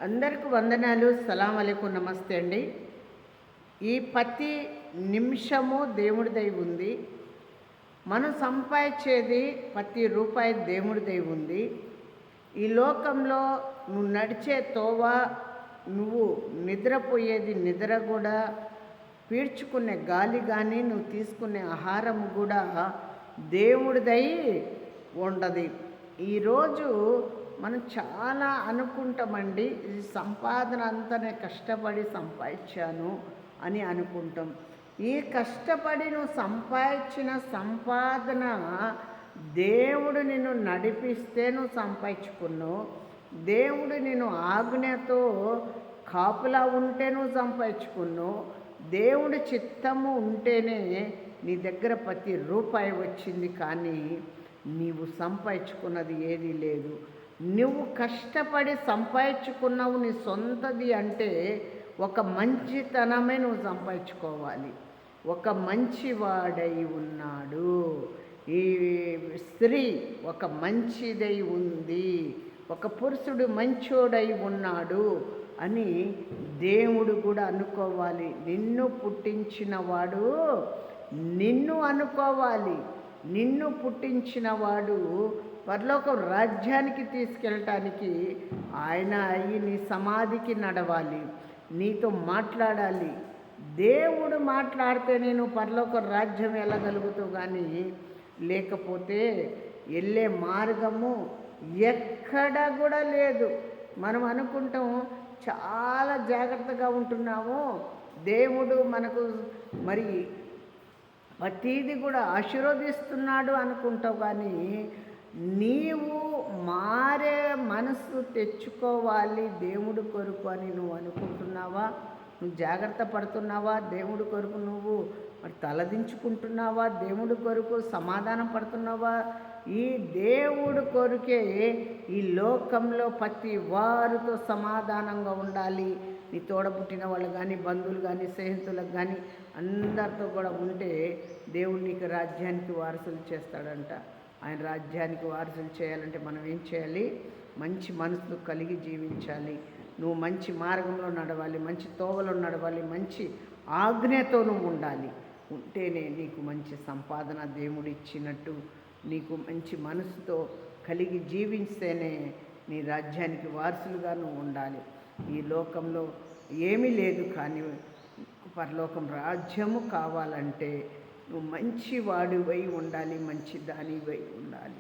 అందరికి వందనాలు. సలాం అలైకుం, నమస్తే అండి. ఈ ప్రతి నిమిషము దేవుడి దయ ఉంది. మనం సంపాదించేది ప్రతి రూపాయి దేవుడి దయ ఉంది. ఈ లోకంలో నువ్వు నడిచే తోవ, నువ్వు నిద్రపోయేది నిద్ర కూడా, పీల్చుకునే గాలి కానీ, నువ్వు తీసుకునే ఆహారం కూడా దేవుడిదై ఉండదు. ఈరోజు మనం చాలా అనుకుంటామండి, ఈ సంపాదన అంతా నేను కష్టపడి సంపాదించాను అని అనుకుంటాం. ఈ కష్టపడి నువ్వు సంపాదించిన సంపాదన దేవుడు నిన్ను నడిపిస్తే నువ్వు సంపాదించుకున్నావు. దేవుడు నిన్ను ఆజ్ఞతో కాపులా ఉంటే నువ్వు సంపాదించుకున్నావు. దేవుడి చిత్తము ఉంటేనే నీ దగ్గర ప్రతి రూపాయి వచ్చింది. కానీ నీవు సంపాదించుకున్నది ఏదీ లేదు. నువ్వు కష్టపడి సంపాదించుకున్నావు నీ సొంతది అంటే ఒక మంచితనమే నువ్వు సంపాదించుకోవాలి. ఒక మంచివాడై ఉన్నాడు, ఈ స్త్రీ ఒక మంచిదై ఉంది, ఒక పురుషుడు మంచోడై ఉన్నాడు అని దేవుడు కూడా అనుకోవాలి. నిన్ను పుట్టించిన వాడు నిన్ను అనుకోవాలి. నిన్ను పుట్టించిన వాడు పరలోక రాజ్యానికి తీసుకెళ్ళటానికి ఆయన అయ్యి నీ సమాధికి నడవాలి, నీతో మాట్లాడాలి. దేవుడు మాట్లాడితే నేను పరలోక రాజ్యం వెళ్ళగలుగుతావు. కానీ లేకపోతే వెళ్ళే మార్గము ఎక్కడ కూడా లేదు. మనం అనుకుంటాం చాలా జాగ్రత్తగా ఉంటున్నాము, దేవుడు మనకు మరి ప్రతీది కూడా ఆశీర్వదిస్తున్నాడు అనుకుంటావు. కానీ నీవు మారే మనసు తెచ్చుకోవాలి దేవుడి కొరకు అని నువ్వు అనుకుంటున్నావా? నువ్వు జాగ్రత్త పడుతున్నావా? దేవుడి కొరకు నువ్వు మరి తలదించుకుంటున్నావా? దేవుడి కొరకు సమాధానం పడుతున్నావా? ఈ దేవుడి కొరకే ఈ లోకంలో ప్రతి వారితో సమాధానంగా ఉండాలి. నీ తోడబుట్టిన వాళ్ళు కానీ, బంధువులు కానీ, స్నేహితులకు కానీ అందరితో కూడా ఉంటే దేవుడు నీకు రాజ్యానికి వారసులు చేస్తాడంట. ఆయన రాజ్యానికి వారసులు చేయాలంటే మనం ఏం చేయాలి? మంచి మనసును కలిగి జీవించాలి. నువ్వు మంచి మార్గంలో నడవాలి, మంచి తోవలో నడవాలి, మంచి ఆజ్ఞతో నువ్వు ఉండాలి. ఉంటేనే నీకు మంచి సంపాదన దేవుడు ఇచ్చినట్టు. నీకు మంచి మనసుతో కలిగి జీవిస్తేనే నీ రాజ్యానికి వారసులుగా నువ్వు ఉండాలి. ఈ లోకంలో ఏమీ లేదు, కానీ పరలోకం రాజ్యము కావాలంటే నువ్వు మంచి వాడివై ఉండాలి, మంచి దానివై ఉండాలి.